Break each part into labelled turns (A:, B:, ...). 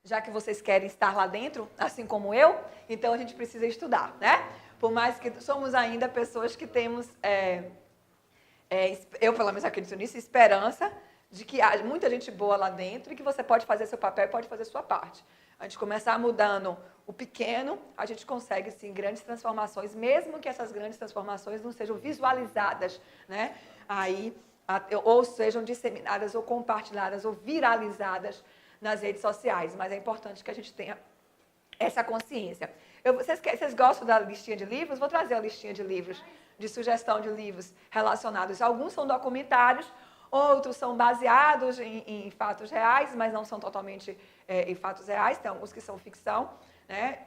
A: já que vocês querem estar lá dentro, assim como eu, então a gente precisa estudar, né? Por mais que somos ainda pessoas que temos, eu pelo menos acredito nisso, esperança de que há muita gente boa lá dentro e que você pode fazer seu papel e pode fazer sua parte. A gente começar mudando o pequeno, a gente consegue, sim, grandes transformações, mesmo que essas grandes transformações não sejam visualizadas, né? Aí, ou sejam disseminadas, ou compartilhadas, ou viralizadas nas redes sociais. Mas é importante que a gente tenha essa consciência. Vocês gostam da listinha de livros? Vou trazer a listinha de livros, de sugestão de livros relacionados. Alguns são documentários, outros são baseados em fatos reais, mas não são totalmente em fatos reais. Tem alguns que são ficção, né?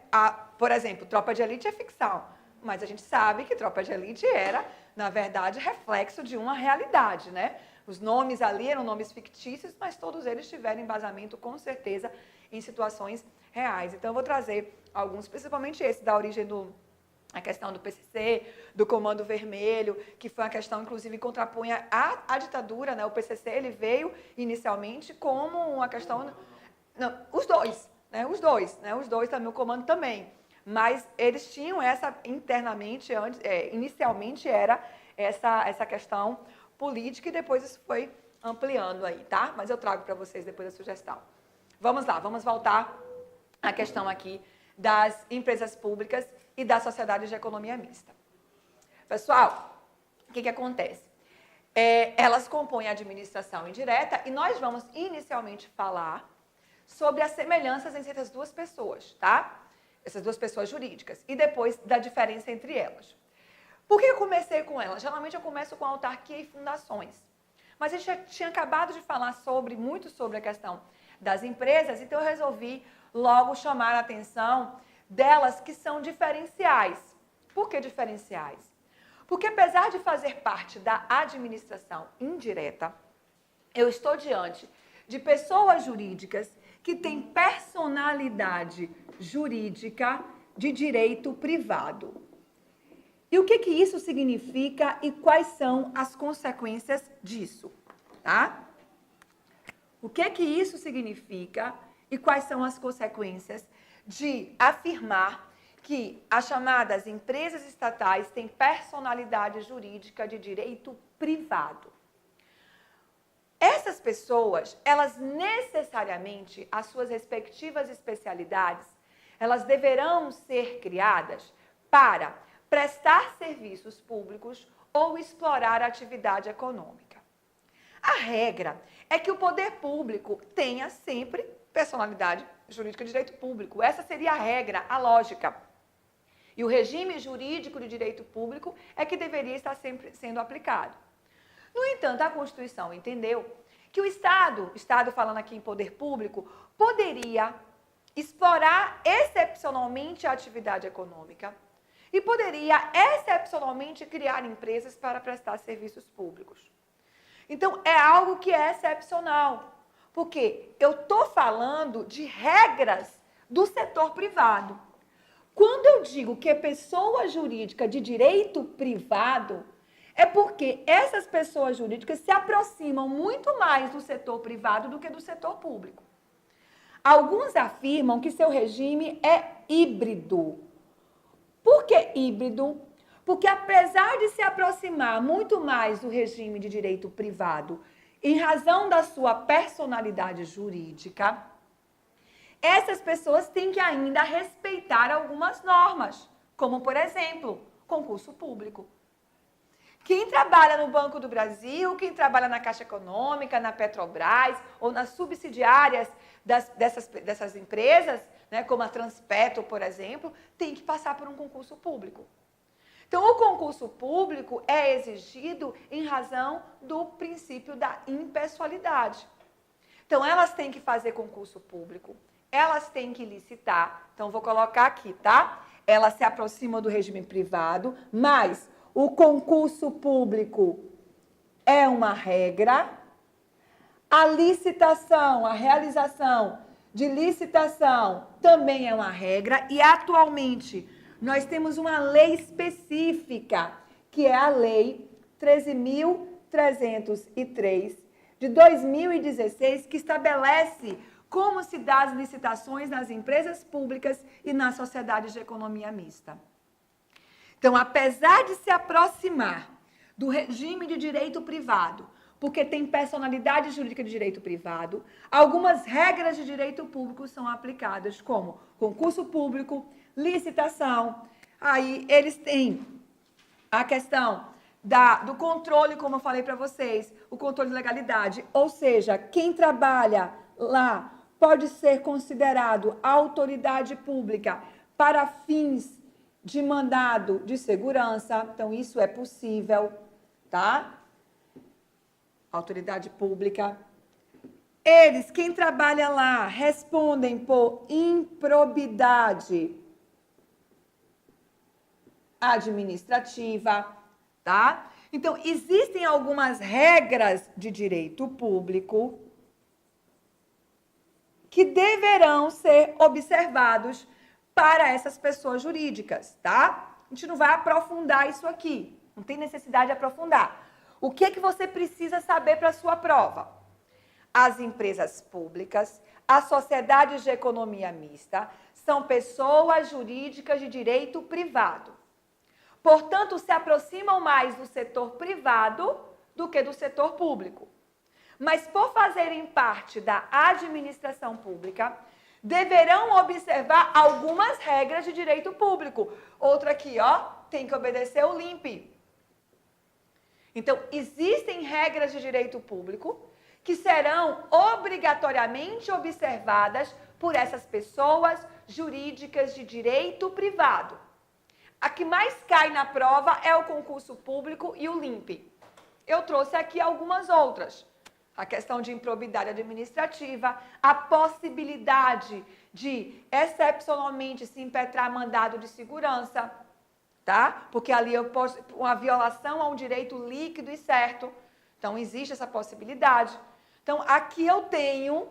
A: Por exemplo, Tropa de Elite é ficção, mas a gente sabe que Tropa de Elite era, na verdade, reflexo de uma realidade, né? Os nomes ali eram nomes fictícios, mas todos eles tiveram embasamento, com certeza, em situações reais. Então, eu vou trazer alguns, principalmente esse, da origem a questão do PCC, do Comando Vermelho, que foi uma questão, inclusive, que contrapunha a ditadura, né? O PCC, ele veio inicialmente como uma questão... Não, os dois, né? Os dois também, o Comando também. Mas eles tinham essa, internamente, inicialmente era essa questão política e depois isso foi ampliando aí, tá? Mas eu trago para vocês depois a sugestão. Vamos lá, vamos voltar à questão aqui das empresas públicas e da sociedade de economia mista. Pessoal, o que acontece? Elas compõem a administração indireta e nós vamos inicialmente falar sobre as semelhanças entre essas duas pessoas, tá? Essas duas pessoas jurídicas e depois da diferença entre elas. Por que eu comecei com elas? Geralmente eu começo com autarquia e fundações. Mas a gente já tinha acabado de falar muito sobre a questão das empresas, então eu resolvi logo chamar a atenção delas que são diferenciais. Por que diferenciais? Porque apesar de fazer parte da administração indireta, eu estou diante de pessoas jurídicas que têm personalidade jurídica de direito privado. E o que isso significa e quais são as consequências disso, tá? O que isso significa e quais são as consequências de afirmar que as chamadas empresas estatais têm personalidade jurídica de direito privado. Essas pessoas, elas necessariamente, as suas respectivas especialidades, elas deverão ser criadas para prestar serviços públicos ou explorar a atividade econômica. A regra é que o poder público tenha sempre personalidade jurídica de direito público. Essa seria a regra, a lógica. E o regime jurídico de direito público é que deveria estar sempre sendo aplicado. No entanto, a Constituição entendeu que o Estado falando aqui em poder público, poderia explorar excepcionalmente a atividade econômica e poderia excepcionalmente criar empresas para prestar serviços públicos. Então, é algo que é excepcional, porque eu estou falando de regras do setor privado. Quando eu digo que é pessoa jurídica de direito privado, é porque essas pessoas jurídicas se aproximam muito mais do setor privado do que do setor público. Alguns afirmam que seu regime é híbrido. Por que híbrido? Porque apesar de se aproximar muito mais do regime de direito privado, em razão da sua personalidade jurídica, essas pessoas têm que ainda respeitar algumas normas, como, por exemplo, concurso público. Quem trabalha no Banco do Brasil, quem trabalha na Caixa Econômica, na Petrobras ou nas subsidiárias dessas empresas, né, como a Transpetro, por exemplo, tem que passar por um concurso público. Então, o concurso público é exigido em razão do princípio da impessoalidade. Então, elas têm que fazer concurso público, elas têm que licitar. Então, vou colocar aqui, tá? Elas se aproximam do regime privado, mas o concurso público é uma regra. A licitação, a realização de licitação também é uma regra. E, atualmente, nós temos uma lei específica, que é a Lei 13.303, de 2016, que estabelece como se dá as licitações nas empresas públicas e nas sociedades de economia mista. Então, apesar de se aproximar do regime de direito privado, porque tem personalidade jurídica de direito privado, algumas regras de direito público são aplicadas, como concurso público, licitação. Aí eles têm a questão do controle, como eu falei para vocês, o controle de legalidade, ou seja, quem trabalha lá pode ser considerado autoridade pública para fins de mandado de segurança, então isso é possível, tá? Autoridade pública. Eles, quem trabalha lá, respondem por improbidade administrativa, tá? Então, existem algumas regras de direito público que deverão ser observados para essas pessoas jurídicas, tá? A gente não vai aprofundar isso aqui, não tem necessidade de aprofundar. O que é que você precisa saber para a sua prova? As empresas públicas, as sociedades de economia mista, são pessoas jurídicas de direito privado. Portanto, se aproximam mais do setor privado do que do setor público. Mas, por fazerem parte da administração pública, deverão observar algumas regras de direito público. Outra aqui, ó, tem que obedecer o LIMP. Então, existem regras de direito público que serão obrigatoriamente observadas por essas pessoas jurídicas de direito privado. A que mais cai na prova é o concurso público e o LIMP. Eu trouxe aqui algumas outras. A questão de improbidade administrativa, a possibilidade de, excepcionalmente, se impetrar mandado de segurança, tá? Porque ali eu posso, uma violação a um direito líquido e certo. Então, existe essa possibilidade. Então, aqui eu tenho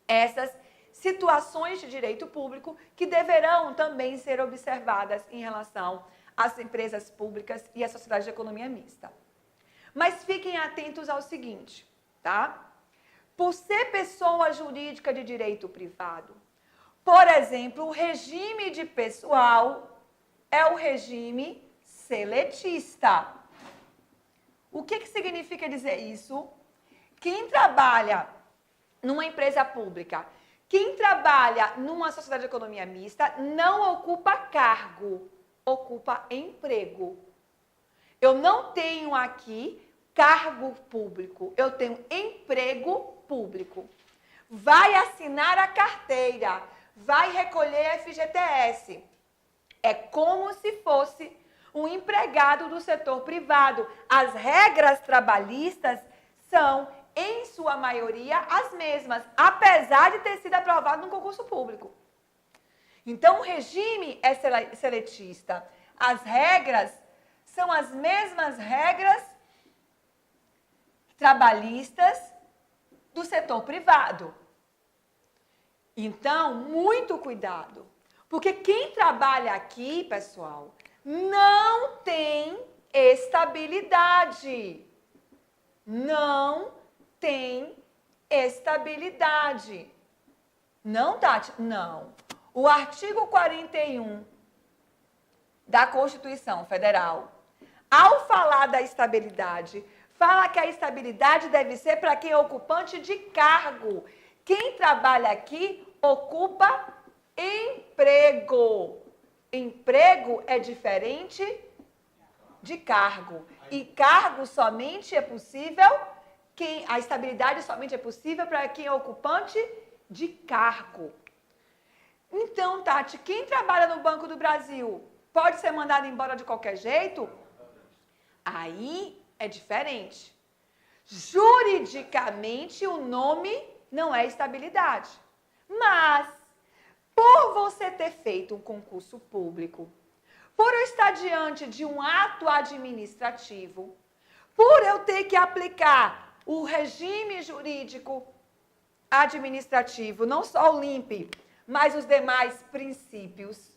A: essas situações de direito público que deverão também ser observadas em relação às empresas públicas e à sociedade de economia mista. Mas fiquem atentos ao seguinte, tá? Por ser pessoa jurídica de direito privado, por exemplo, o regime de pessoal é o regime seletista. O que significa dizer isso? Quem trabalha numa empresa pública, quem trabalha numa sociedade de economia mista não ocupa cargo, ocupa emprego. Eu não tenho aqui cargo público, eu tenho emprego público. Vai assinar a carteira, vai recolher FGTS. É como se fosse um empregado do setor privado. As regras trabalhistas são, em sua maioria, as mesmas, apesar de ter sido aprovado no concurso público. Então, o regime é seletista. As regras são as mesmas regras trabalhistas do setor privado. Então, muito cuidado. Porque quem trabalha aqui, pessoal, não tem estabilidade. Não tem estabilidade. Não, Tati? Não. O artigo 41 da Constituição Federal, ao falar da estabilidade, fala que a estabilidade deve ser para quem é ocupante de cargo. Quem trabalha aqui ocupa emprego. Emprego é diferente de cargo. E cargo somente é possível, a estabilidade somente é possível para quem é ocupante de cargo. Então, Tati, quem trabalha no Banco do Brasil pode ser mandado embora de qualquer jeito? Aí é diferente. Juridicamente, o nome não é estabilidade. Mas, por você ter feito um concurso público, por eu estar diante de um ato administrativo, por eu ter que aplicar o regime jurídico administrativo, não só o LIMP, mas os demais princípios,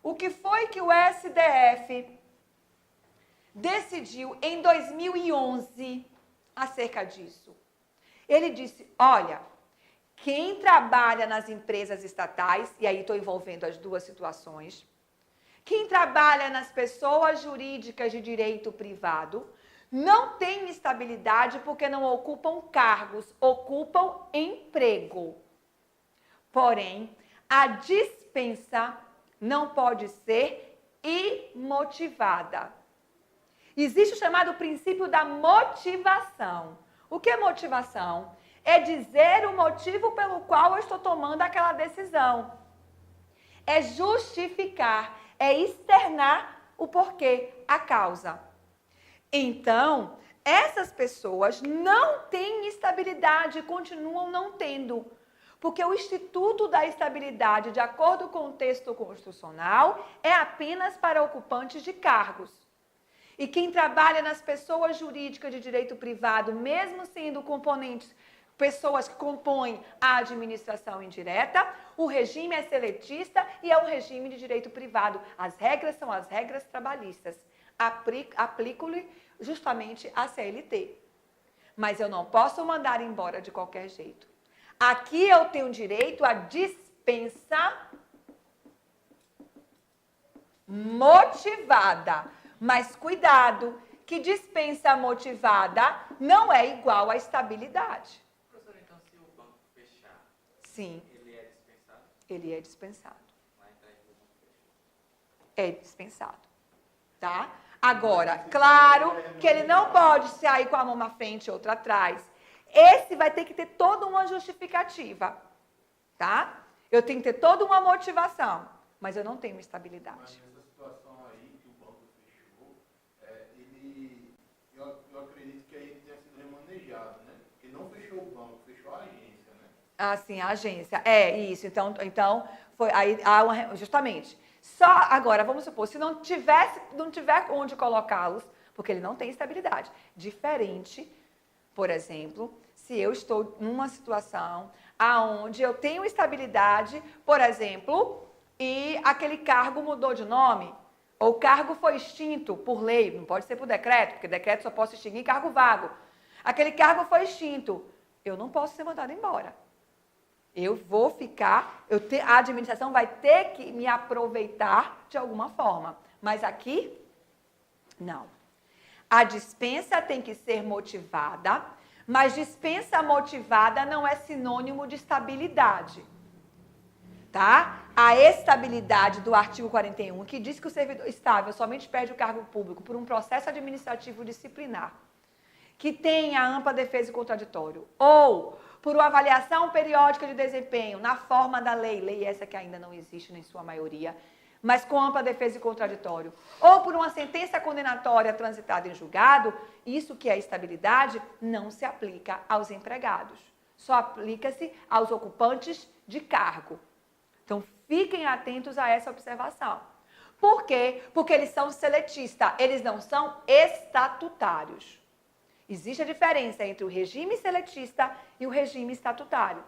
A: o que foi que o STF decidiu em 2011 acerca disso? Ele disse, olha, quem trabalha nas empresas estatais, e aí estou envolvendo as duas situações, quem trabalha nas pessoas jurídicas de direito privado, não tem estabilidade porque não ocupam cargos, ocupam emprego. Porém, a dispensa não pode ser imotivada. Existe o chamado princípio da motivação. O que é motivação? É dizer o motivo pelo qual eu estou tomando aquela decisão. É justificar, é externar o porquê, a causa. Então, essas pessoas não têm estabilidade e continuam não tendo. Porque o Instituto da Estabilidade, de acordo com o texto constitucional, é apenas para ocupantes de cargos. E quem trabalha nas pessoas jurídicas de direito privado, mesmo sendo componentes, pessoas que compõem a administração indireta, o regime é seletista e é um regime de direito privado. As regras são as regras trabalhistas. Aplico-lhe justamente a CLT. Mas eu não posso mandar embora de qualquer jeito. Aqui eu tenho direito à dispensa motivada. Mas cuidado, que dispensa motivada não é igual à estabilidade.
B: Professor, então se o banco fechar,
A: sim,
B: ele é dispensado?
A: Ele é dispensado.
B: Lá em trás do banco fechou.
A: É dispensado. Tá? Agora, claro que ele não pode sair com a mão na frente e outra atrás. Esse vai ter que ter toda uma justificativa. Tá? Eu tenho que ter toda uma motivação, mas eu não tenho estabilidade.
C: Mas nessa situação aí que o banco fechou, eu acredito que aí ele tenha sido remanejado, né? Porque não fechou o banco, fechou a agência, né?
A: Ah, sim, a agência. É, isso. Então foi aí justamente. Só agora, vamos supor, se não tiver onde colocá-los, porque ele não tem estabilidade. Diferente, por exemplo, se eu estou numa situação aonde eu tenho estabilidade, por exemplo, e aquele cargo mudou de nome, ou o cargo foi extinto por lei, não pode ser por decreto, porque decreto só posso extinguir cargo vago. Aquele cargo foi extinto, eu não posso ser mandado embora. Eu vou ficar, a administração vai ter que me aproveitar de alguma forma. Mas aqui, não. A dispensa tem que ser motivada, mas dispensa motivada não é sinônimo de estabilidade. Tá? A estabilidade do artigo 41, que diz que o servidor estável somente perde o cargo público por um processo administrativo disciplinar, que tenha ampla defesa e contraditório, ou por uma avaliação periódica de desempenho na forma da lei essa que ainda não existe em sua maioria, mas com ampla defesa e contraditório, ou por uma sentença condenatória transitada em julgado, isso que é estabilidade não se aplica aos empregados, só aplica-se aos ocupantes de cargo. Então, fiquem atentos a essa observação. Por quê? Porque eles são seletistas, eles não são estatutários. Existe a diferença entre o regime seletista e o regime estatutário.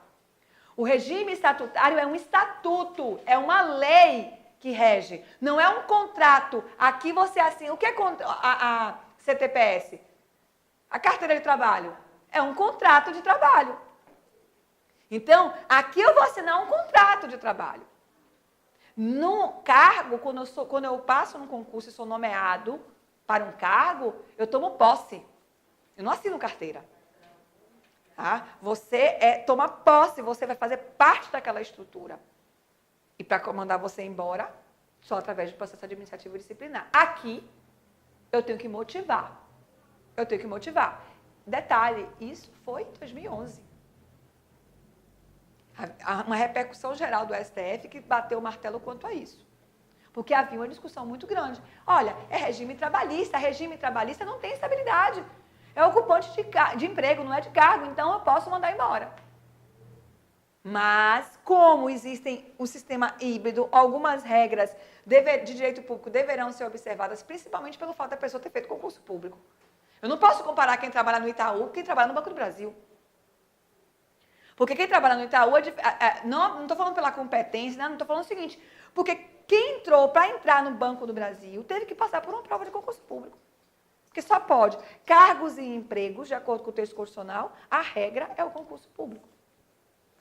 A: O regime estatutário é um estatuto, é uma lei que rege, não é um contrato. Aqui você assina. O que é a CTPS? A carteira de trabalho. É um contrato de trabalho. Então, aqui eu vou assinar um contrato de trabalho. No cargo, quando eu passo num concurso e sou nomeado para um cargo, eu tomo posse. Eu não assino carteira. Tá? Você toma posse, você vai fazer parte daquela estrutura. E para mandar você embora, só através do processo administrativo disciplinar. Aqui, eu tenho que motivar. Eu tenho que motivar. Detalhe, isso foi em 2011. Uma repercussão geral do STF que bateu o martelo quanto a isso. Porque havia uma discussão muito grande. Olha, é regime trabalhista não tem estabilidade. É ocupante de emprego, não é de cargo, então eu posso mandar embora. Mas, como existem um sistema híbrido, algumas regras de direito público deverão ser observadas, principalmente pelo fato da pessoa ter feito concurso público. Eu não posso comparar quem trabalha no Itaú com quem trabalha no Banco do Brasil. Porque quem trabalha no Itaú, não estou falando pela competência, não estou falando o seguinte, porque quem entrou para entrar no Banco do Brasil teve que passar por uma prova de concurso público. Porque só pode. Cargos e empregos, de acordo com o texto constitucional, a regra é o concurso público.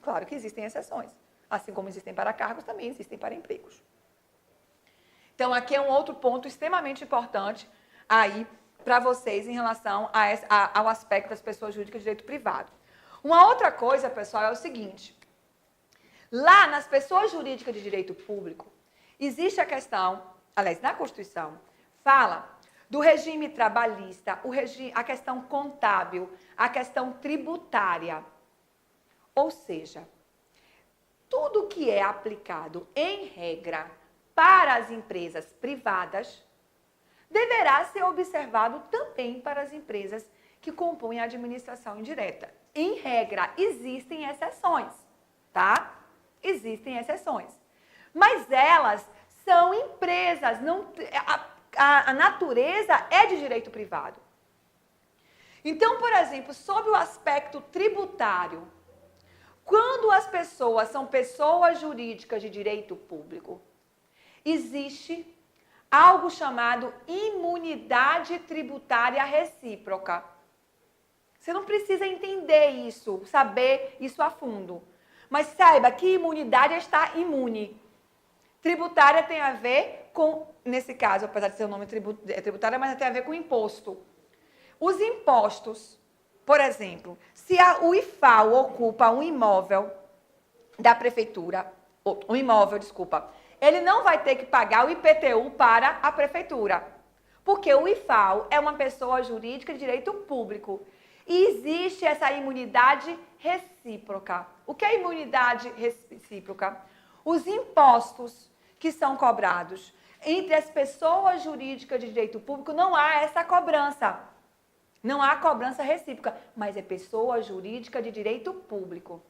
A: Claro que existem exceções. Assim como existem para cargos, também existem para empregos. Então, aqui é um outro ponto extremamente importante aí para vocês em relação ao aspecto das pessoas jurídicas de direito privado. Uma outra coisa, pessoal, é o seguinte. Lá nas pessoas jurídicas de direito público, existe a questão, aliás, na Constituição, fala do regime trabalhista, a questão contábil, a questão tributária. Ou seja, tudo que é aplicado em regra para as empresas privadas deverá ser observado também para as empresas que compõem a administração indireta. Em regra, existem exceções, tá? Existem exceções. Mas elas são empresas, a natureza é de direito privado. Então, por exemplo, sob o aspecto tributário, quando as pessoas são pessoas jurídicas de direito público, existe algo chamado imunidade tributária recíproca. Você não precisa entender isso, saber isso a fundo. Mas saiba que imunidade está imune. Tributária tem a ver com, nesse caso, apesar de ser o nome tributária, mas tem a ver com imposto. Os impostos, por exemplo, se o IFAO ocupa um imóvel da prefeitura, ele não vai ter que pagar o IPTU para a prefeitura, porque o IFAO é uma pessoa jurídica de direito público. E existe essa imunidade recíproca. O que é imunidade recíproca? Os impostos que são cobrados entre as pessoas jurídicas de direito público, não há essa cobrança. Não há cobrança recíproca, mas é pessoa jurídica de direito público.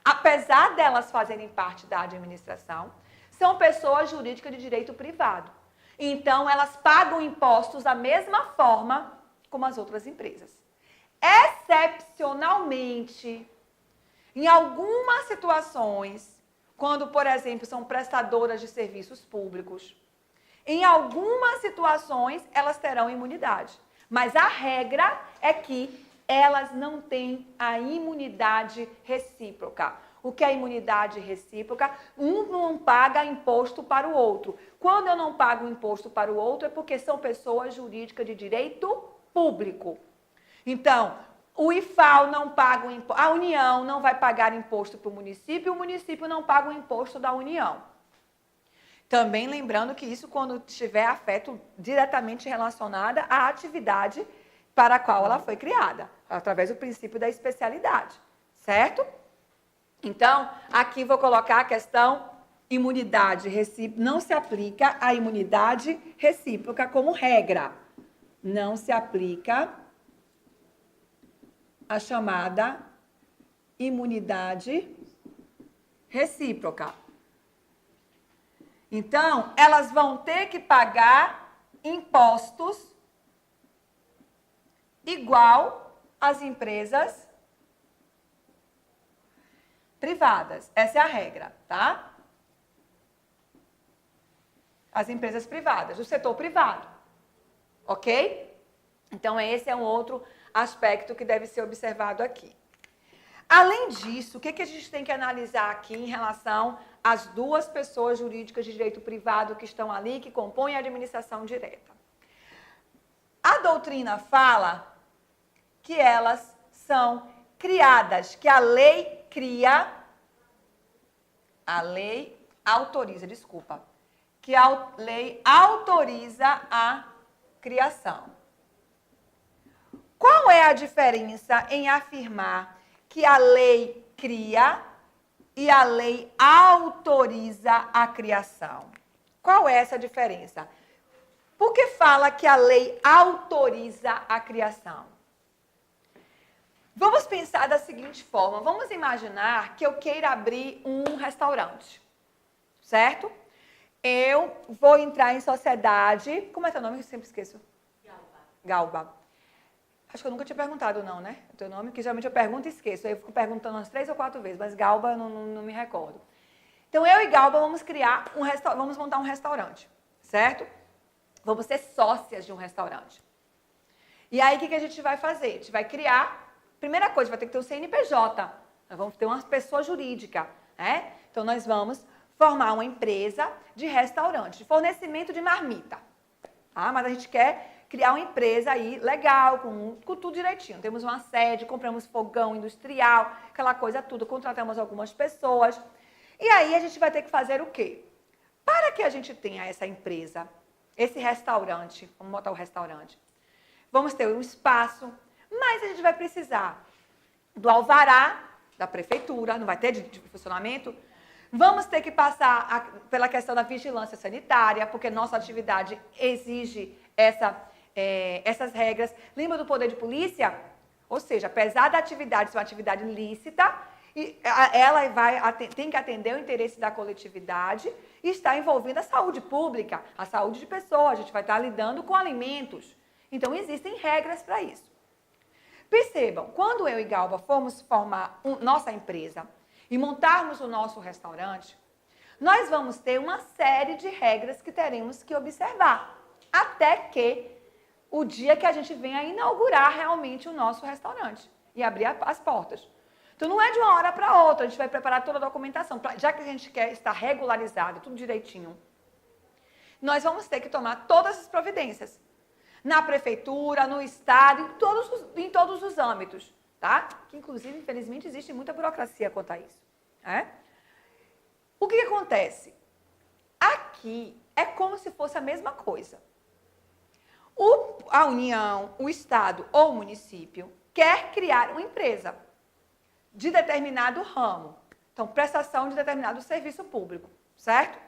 A: Apesar delas fazerem parte da administração, são pessoas jurídicas de direito privado. Então, elas pagam impostos da mesma forma como as outras empresas. Excepcionalmente, em algumas situações, quando, por exemplo, são prestadoras de serviços públicos, em algumas situações elas terão imunidade. Mas a regra é que elas não têm a imunidade recíproca. O que é imunidade recíproca? Um não paga imposto para o outro. Quando eu não pago imposto para o outro, é porque são pessoas jurídicas de direito público. Então, o IFAO não paga o imposto, a União não vai pagar imposto para o município não paga o imposto da União. Também lembrando que isso quando tiver afeto diretamente relacionada à atividade para a qual ela foi criada, através do princípio da especialidade, certo? Então, aqui vou colocar a questão imunidade recíproca, não se aplica a imunidade recíproca como regra. Não se aplica a chamada imunidade recíproca. Então, elas vão ter que pagar impostos igual às empresas privadas. Essa é a regra, tá? As empresas privadas, o setor privado. Ok? Então, esse é um outro aspecto que deve ser observado aqui. Além disso, o que a gente tem que analisar aqui em relação às duas pessoas jurídicas de direito privado que estão ali, que compõem a administração direta? A doutrina fala que elas são criadas, que a lei cria, a lei autoriza, desculpa, que a lei autoriza a criação. Qual é a diferença em afirmar que a lei cria e a lei autoriza a criação? Qual é essa diferença? Por que fala que a lei autoriza a criação? Vamos pensar da seguinte forma. Vamos imaginar que eu queira abrir um restaurante, certo? Eu vou entrar em sociedade... Como é teu nome? Eu sempre esqueço. Galba. Acho que eu nunca tinha perguntado não, né? O teu nome, que geralmente eu pergunto e esqueço. Aí eu fico perguntando umas 3 ou 4 vezes, mas Galba eu não me recordo. Então, eu e Galba vamos vamos montar um restaurante, certo? Vamos ser sócias de um restaurante. E aí, o que a gente vai fazer? A gente vai criar... Primeira coisa, vai ter que ter um CNPJ. Nós vamos ter uma pessoa jurídica, né? Então, nós vamos formar uma empresa de restaurante, de fornecimento de marmita. Tá? Mas a gente quer criar uma empresa aí legal, com tudo direitinho. Temos uma sede, compramos fogão industrial, aquela coisa tudo, contratamos algumas pessoas. E aí a gente vai ter que fazer o quê? Para que a gente tenha essa empresa, esse restaurante, vamos botar o restaurante, vamos ter um espaço, mas a gente vai precisar do alvará da prefeitura, não vai ter de funcionamento. Vamos ter que passar pela questão da vigilância sanitária, porque nossa atividade exige essas regras. Lembra do poder de polícia? Ou seja, apesar da atividade ser uma atividade lícita, ela tem que atender o interesse da coletividade e está envolvendo a saúde pública, a saúde de pessoas. A gente vai estar lidando com alimentos. Então, existem regras para isso. Percebam, quando eu e Galba formos formar nossa empresa e montarmos o nosso restaurante, nós vamos ter uma série de regras que teremos que observar, até que o dia que a gente venha inaugurar realmente o nosso restaurante e abrir as portas. Então, não é de uma hora para outra, a gente vai preparar toda a documentação, já que a gente quer estar regularizado, tudo direitinho, nós vamos ter que tomar todas as providências. Na prefeitura, no estado, em todos os âmbitos, tá? Que, inclusive, infelizmente, existe muita burocracia quanto a isso. O que acontece? Aqui é como se fosse a mesma coisa. A União, o estado ou o município quer criar uma empresa de determinado ramo. Então, prestação de determinado serviço público, certo?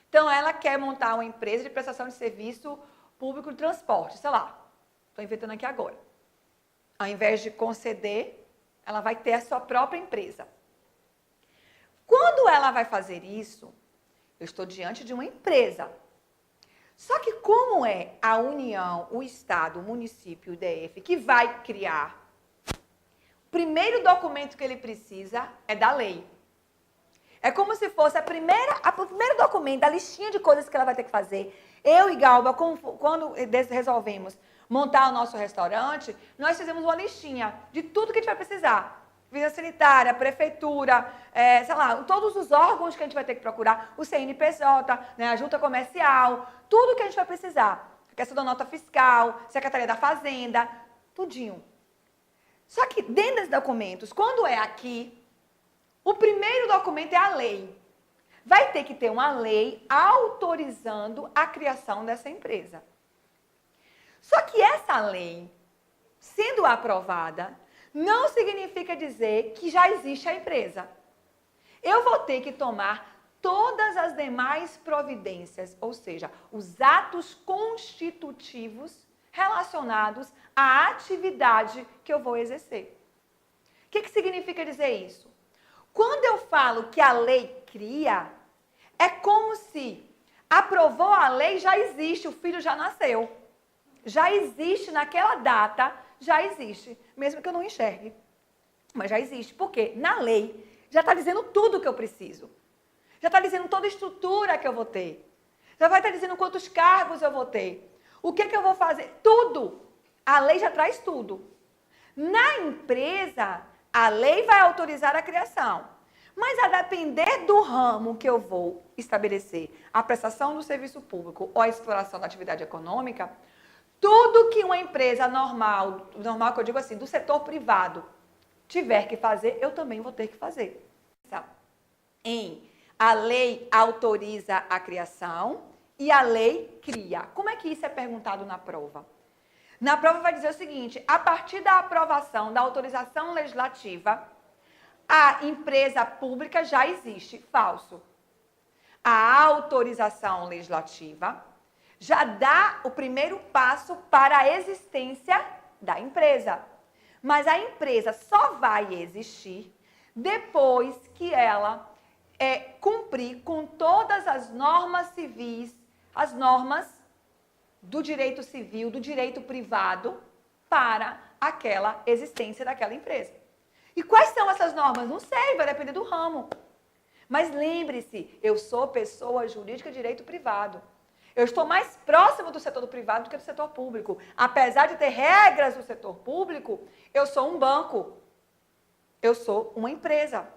A: Então, ela quer montar uma empresa de prestação de serviço público de transporte, sei lá, estou inventando aqui agora. Ao invés de conceder, ela vai ter a sua própria empresa. Quando ela vai fazer isso, eu estou diante de uma empresa. Só que como é a União, o Estado, o município, o DF, que vai criar, o primeiro documento que ele precisa é da lei. É como se fosse o primeiro documento, a listinha de coisas que ela vai ter que fazer. Eu e Galba, quando resolvemos montar o nosso restaurante, nós fizemos uma listinha de tudo que a gente vai precisar. Vigilância sanitária, prefeitura, sei lá, todos os órgãos que a gente vai ter que procurar, o CNPJ, né, a junta comercial, tudo que a gente vai precisar. A questão da nota fiscal, Secretaria da Fazenda, tudinho. Só que dentro desses documentos, quando é aqui, o primeiro documento é a lei. Vai ter que ter uma lei autorizando a criação dessa empresa. Só que essa lei, sendo aprovada, não significa dizer que já existe a empresa. Eu vou ter que tomar todas as demais providências, ou seja, os atos constitutivos relacionados à atividade que eu vou exercer. O que significa dizer isso? Quando eu falo que a lei cria, é como se aprovou a lei, já existe, o filho já nasceu. Já existe naquela data, já existe, mesmo que eu não enxergue. Mas já existe, porque na lei já está dizendo tudo o que eu preciso. Já está dizendo toda a estrutura que eu vou ter. Já vai estar dizendo quantos cargos eu vou ter. O que eu vou fazer? Tudo. A lei já traz tudo. Na empresa, a lei vai autorizar a criação. Mas a depender do ramo que eu vou estabelecer, a prestação do serviço público ou a exploração da atividade econômica, tudo que uma empresa normal que eu digo assim, do setor privado, tiver que fazer, eu também vou ter que fazer. A lei autoriza a criação e a lei cria. Como é que isso é perguntado na prova? Na prova vai dizer o seguinte, a partir da aprovação da autorização legislativa, a empresa pública já existe. Falso. A autorização legislativa já dá o primeiro passo para a existência da empresa. Mas a empresa só vai existir depois que ela cumprir com todas as normas civis, as normas do direito civil, do direito privado, para aquela existência daquela empresa. E quais são essas normas? Não sei, vai depender do ramo. Mas lembre-se, eu sou pessoa jurídica de direito privado. Eu estou mais próximo do setor do privado do que do setor público. Apesar de ter regras do setor público, eu sou um banco. Eu sou uma empresa.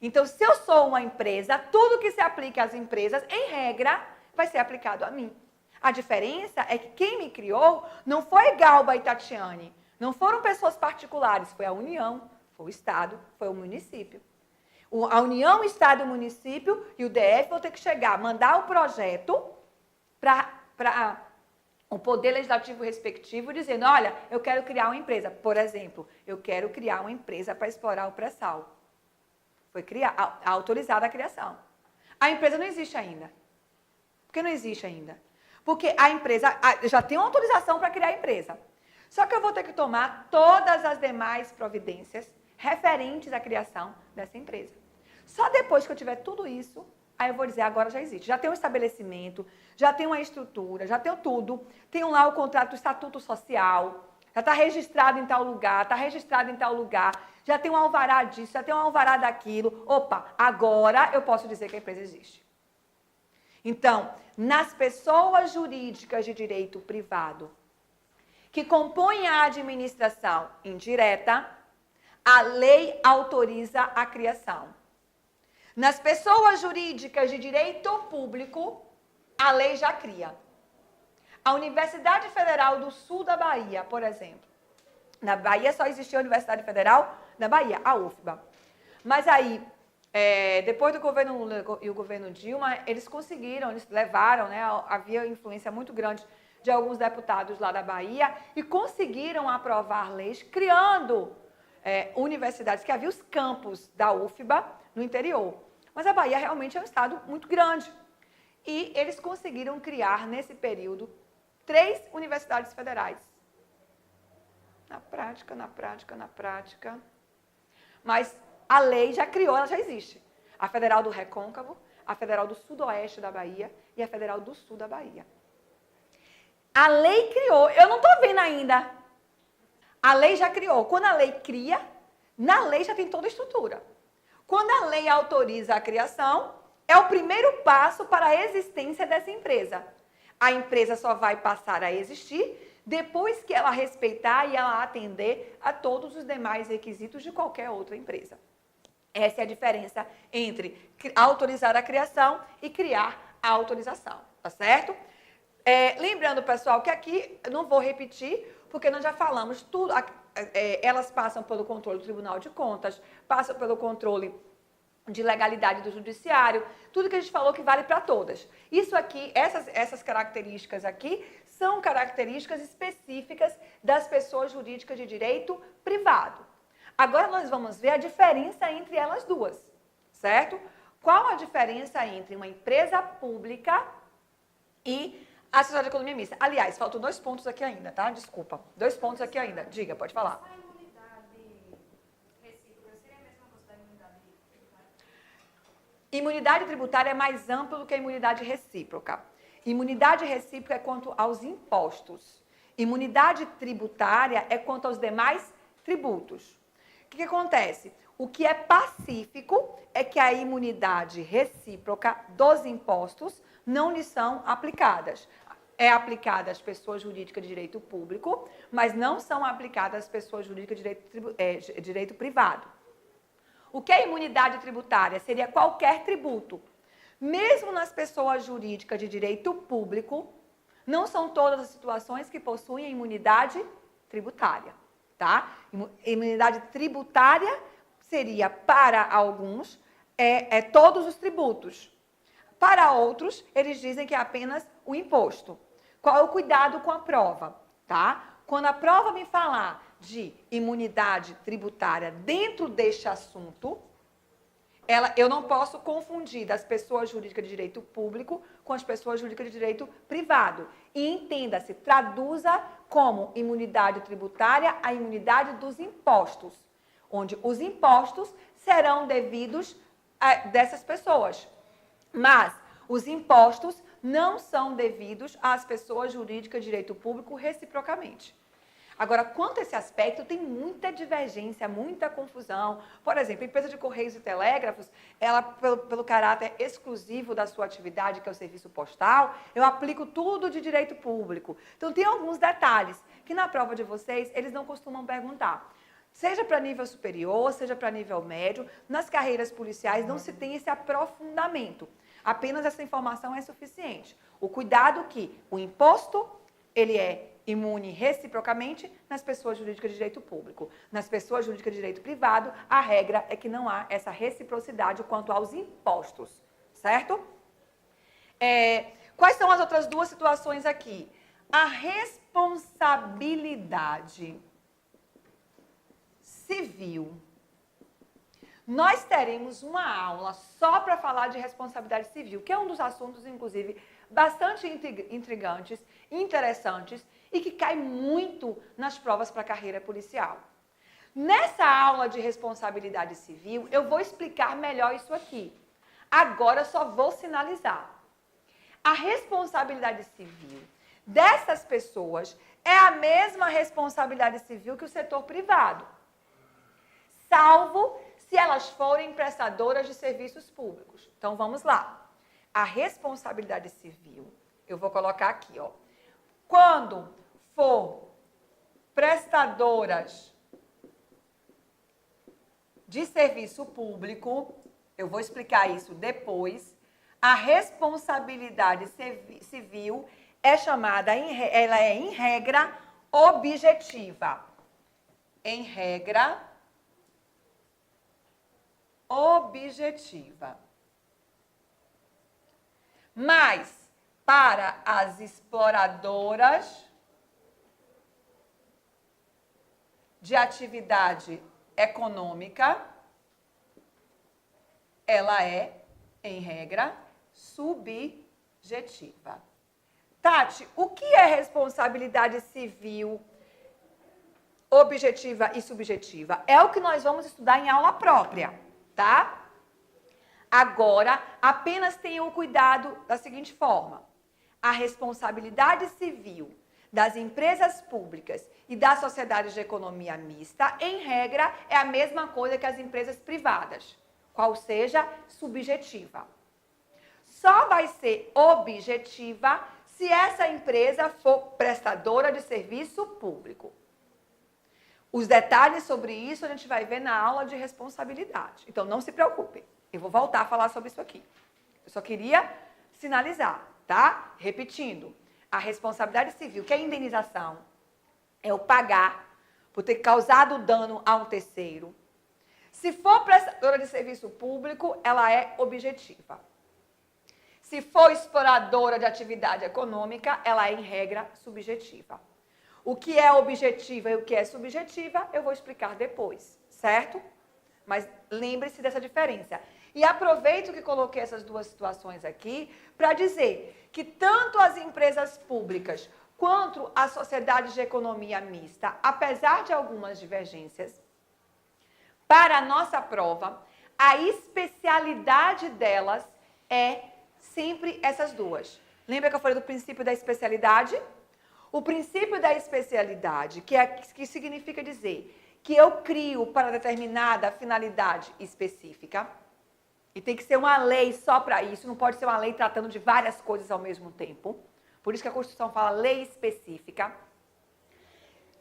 A: Então, se eu sou uma empresa, tudo que se aplica às empresas, em regra, vai ser aplicado a mim. A diferença é que quem me criou não foi Galba e Tatiane. Não foram pessoas particulares, foi a União, foi o Estado, foi o município. A União, o Estado e o município e o DF vão ter que chegar, mandar o projeto para o Poder Legislativo respectivo, dizendo, olha, eu quero criar uma empresa. Por exemplo, eu quero criar uma empresa para explorar o pré-sal. Foi autorizada a criação. A empresa não existe ainda. Por que não existe ainda? Porque a empresa já tem uma autorização para criar a empresa. Só que eu vou ter que tomar todas as demais providências referentes à criação dessa empresa. Só depois que eu tiver tudo isso, aí eu vou dizer, agora já existe. Já tem um estabelecimento, já tem uma estrutura, já tem tudo. Tem lá o contrato, o estatuto social, já está registrado em tal lugar, está registrado em tal lugar, já tem um alvará disso, já tem um alvará daquilo. Opa, agora eu posso dizer que a empresa existe. Então, nas pessoas jurídicas de direito privado que compõem a administração indireta, a lei autoriza a criação. Nas pessoas jurídicas de direito público, a lei já cria. A Universidade Federal do Sul da Bahia, por exemplo. Na Bahia só existia a Universidade Federal da Bahia, a UFBA. Mas aí, depois do governo Lula e o governo Dilma, eles conseguiram, eles levaram, né, havia influência muito grande de alguns deputados lá da Bahia e conseguiram aprovar leis criando universidades, que havia os campos da UFBA no interior. Mas a Bahia realmente é um estado muito grande. E eles conseguiram criar, nesse período, 3 universidades federais. Na prática. Mas a lei já criou, ela já existe. A Federal do Recôncavo, a Federal do Sudoeste da Bahia e a Federal do Sul da Bahia. A lei criou, eu não estou vendo ainda. A lei já criou. Quando a lei cria, na lei já tem toda a estrutura. Quando a lei autoriza a criação, é o primeiro passo para a existência dessa empresa. A empresa só vai passar a existir depois que ela respeitar e ela atender a todos os demais requisitos de qualquer outra empresa. Essa é a diferença entre autorizar a criação e criar a autorização, tá certo? Lembrando, pessoal, que aqui eu não vou repetir, porque nós já falamos tudo. Elas passam pelo controle do Tribunal de Contas, passam pelo controle de legalidade do judiciário, tudo que a gente falou que vale para todas. Isso aqui, essas características aqui, são características específicas das pessoas jurídicas de direito privado. Agora nós vamos ver a diferença entre elas duas, certo? Qual a diferença entre uma empresa pública e a sociedade de economia mista? Aliás, faltam 2 pontos aqui ainda, tá? Desculpa. 2 pontos aqui ainda. Diga, pode falar.
D: A imunidade recíproca seria a mesma coisa da imunidade tributária?
A: Imunidade tributária é mais amplo do que a imunidade recíproca. Imunidade recíproca é quanto aos impostos. Imunidade tributária é quanto aos demais tributos. O que acontece? O que é pacífico é que a imunidade recíproca dos impostos não lhe são aplicadas. É aplicada às pessoas jurídicas de direito público, mas não são aplicadas às pessoas jurídicas de direito privado. O que é imunidade tributária? Seria qualquer tributo. Mesmo nas pessoas jurídicas de direito público, não são todas as situações que possuem imunidade tributária, tá? Imunidade tributária seria, para alguns, todos os tributos. Para outros, eles dizem que é apenas o imposto. Qual é o cuidado com a prova, tá? Quando a prova me falar de imunidade tributária dentro deste assunto, eu não posso confundir das pessoas jurídicas de direito público com as pessoas jurídicas de direito privado. E entenda-se, traduza como imunidade tributária a imunidade dos impostos, onde os impostos serão devidos dessas pessoas. Mas os impostos não são devidos às pessoas jurídicas de direito público reciprocamente. Agora, quanto a esse aspecto, tem muita divergência, muita confusão. Por exemplo, a empresa de Correios e Telégrafos, ela, pelo caráter exclusivo da sua atividade, que é o serviço postal, eu aplico tudo de direito público. Então, tem alguns detalhes que na prova de vocês, eles não costumam perguntar. Seja para nível superior, seja para nível médio, nas carreiras policiais não se tem esse aprofundamento. Apenas essa informação é suficiente. O cuidado que o imposto, ele é imune reciprocamente nas pessoas jurídicas de direito público. Nas pessoas jurídicas de direito privado, a regra é que não há essa reciprocidade quanto aos impostos, certo? Quais são as outras duas situações aqui? A responsabilidade civil. Nós teremos uma aula só para falar de responsabilidade civil, que é um dos assuntos, inclusive, bastante intrigantes, interessantes e que cai muito nas provas para a carreira policial. Nessa aula de responsabilidade civil, eu vou explicar melhor isso aqui. Agora, eu só vou sinalizar. A responsabilidade civil dessas pessoas é a mesma responsabilidade civil que o setor privado, salvo se elas forem prestadoras de serviços públicos. Então, vamos lá. A responsabilidade civil, eu vou colocar aqui, ó. Quando for prestadoras de serviço público, eu vou explicar isso depois, a responsabilidade civil é chamada, ela é em regra objetiva. Em regra objetiva. Mas, para as exploradoras de atividade econômica, ela é, em regra, subjetiva. Tati, o que é responsabilidade civil objetiva e subjetiva? É o que nós vamos estudar em aula própria, tá? Agora, apenas tenham o cuidado da seguinte forma. A responsabilidade civil das empresas públicas e das sociedades de economia mista, em regra, é a mesma coisa que as empresas privadas, qual seja subjetiva. Só vai ser objetiva se essa empresa for prestadora de serviço público. Os detalhes sobre isso a gente vai ver na aula de responsabilidade. Então, não se preocupem. Eu vou voltar a falar sobre isso aqui. Eu só queria sinalizar, tá? Repetindo. A responsabilidade civil, que é a indenização, é o pagar por ter causado dano a um terceiro. Se for prestadora de serviço público, ela é objetiva. Se for exploradora de atividade econômica, ela é, em regra, subjetiva. O que é objetiva e o que é subjetiva, eu vou explicar depois, certo? Mas lembre-se dessa diferença. E aproveito que coloquei essas duas situações aqui para dizer que tanto as empresas públicas quanto as sociedades de economia mista, apesar de algumas divergências, para a nossa prova, a especialidade delas é sempre essas duas. Lembra que eu falei do princípio da especialidade? O princípio da especialidade, que significa dizer que eu crio para determinada finalidade específica, e tem que ser uma lei só para isso, não pode ser uma lei tratando de várias coisas ao mesmo tempo. Por isso que a Constituição fala lei específica.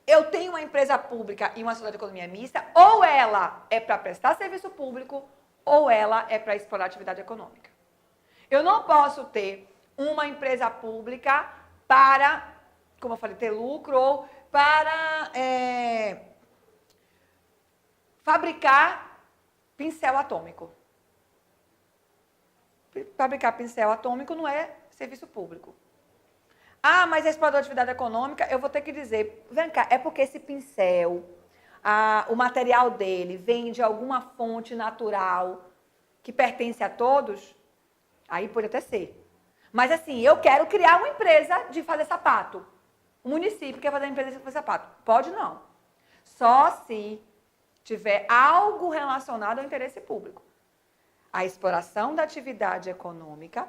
A: Eu tenho uma empresa pública e uma sociedade de economia mista, ou ela é para prestar serviço público, ou ela é para explorar atividade econômica. Eu não posso ter uma empresa pública para, como eu falei, ter lucro, ou para fabricar pincel atômico. Fabricar pincel atômico não é serviço público. Ah, mas é explorador de atividade econômica, eu vou ter que dizer, vem cá, é porque esse pincel, o material dele vem de alguma fonte natural que pertence a todos? Aí pode até ser. Mas assim, eu quero criar uma empresa de fazer sapato. O município quer fazer uma empresa de fazer sapato. Pode não. Só se tiver algo relacionado ao interesse público. A exploração da atividade econômica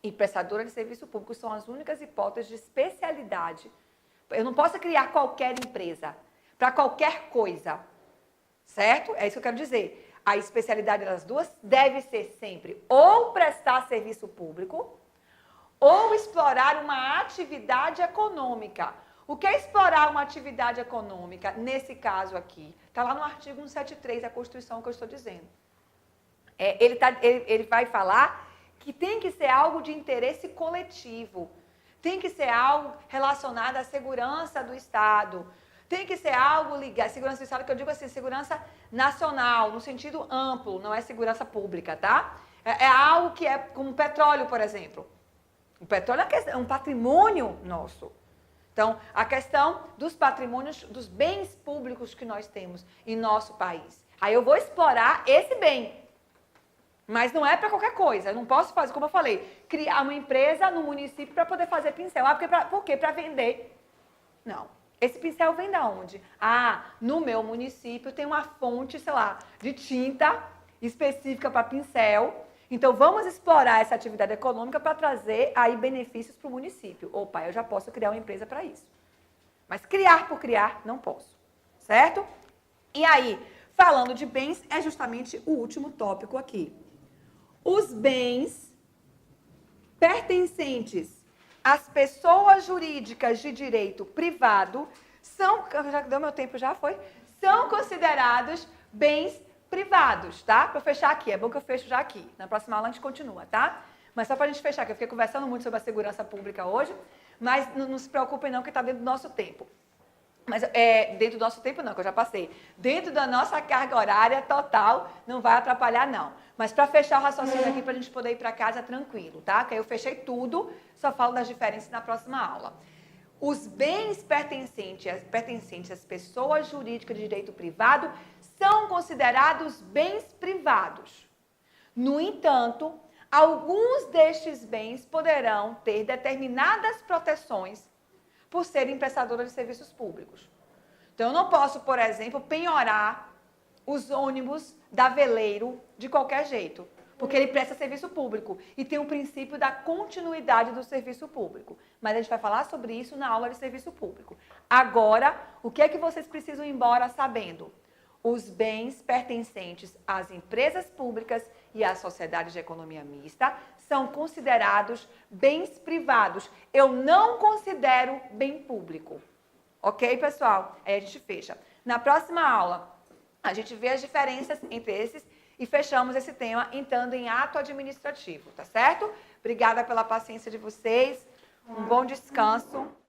A: e prestadora de serviço público são as únicas hipóteses de especialidade. Eu não posso criar qualquer empresa para qualquer coisa, certo? É isso que eu quero dizer. A especialidade das duas deve ser sempre ou prestar serviço público ou explorar uma atividade econômica. o que é explorar uma atividade econômica, nesse caso aqui? Está lá no artigo 173 da Constituição que eu estou dizendo. Ele vai falar que tem que ser algo de interesse coletivo, tem que ser algo relacionado à segurança do Estado, tem que ser algo ligado, segurança do Estado, que eu digo assim, segurança nacional, no sentido amplo, não é segurança pública, tá? É algo que é como petróleo, por exemplo. O petróleo é um patrimônio nosso. Então, a questão dos patrimônios, dos bens públicos que nós temos em nosso país. Aí eu vou explorar esse bem. Mas não é para qualquer coisa. Eu não posso fazer, como eu falei, criar uma empresa no município para poder fazer pincel. Por quê? Para vender. Não. Esse pincel vem da onde? No meu município tem uma fonte, sei lá, de tinta específica para pincel. Então, vamos explorar essa atividade econômica para trazer aí benefícios para o município. Opa, eu já posso criar uma empresa para isso. Mas criar por criar, não posso. Certo? E aí, falando de bens, é justamente o último tópico aqui. Os bens pertencentes às pessoas jurídicas de direito privado são, já deu meu tempo, já foi? São considerados bens privados, tá? Para eu fechar aqui, é bom que eu fecho já aqui. Na próxima aula a gente continua, tá? Mas só para a gente fechar, que eu fiquei conversando muito sobre a segurança pública hoje, mas não se preocupem não, que está dentro do nosso tempo. Mas dentro do nosso tempo não, que eu já passei. Dentro da nossa carga horária total, não vai atrapalhar não. Mas para fechar o raciocínio aqui, para a gente poder ir para casa tranquilo, tá? Que aí eu fechei tudo, só falo das diferenças na próxima aula. Os bens pertencentes às pessoas jurídicas de direito privado são considerados bens privados. No entanto, alguns destes bens poderão ter determinadas proteções por serem prestadoras de serviços públicos. Então, eu não posso, por exemplo, penhorar os ônibus da Veleiro de qualquer jeito, porque ele presta serviço público e tem o princípio da continuidade do serviço público. Mas a gente vai falar sobre isso na aula de serviço público. Agora, o que é que vocês precisam ir embora sabendo? Os bens pertencentes às empresas públicas e às sociedades de economia mista são considerados bens privados. Eu não considero bem público. Ok, pessoal? Aí a gente fecha. Na próxima aula, a gente vê as diferenças entre esses e fechamos esse tema entrando em ato administrativo, tá certo? Obrigada pela paciência de vocês. Um bom descanso.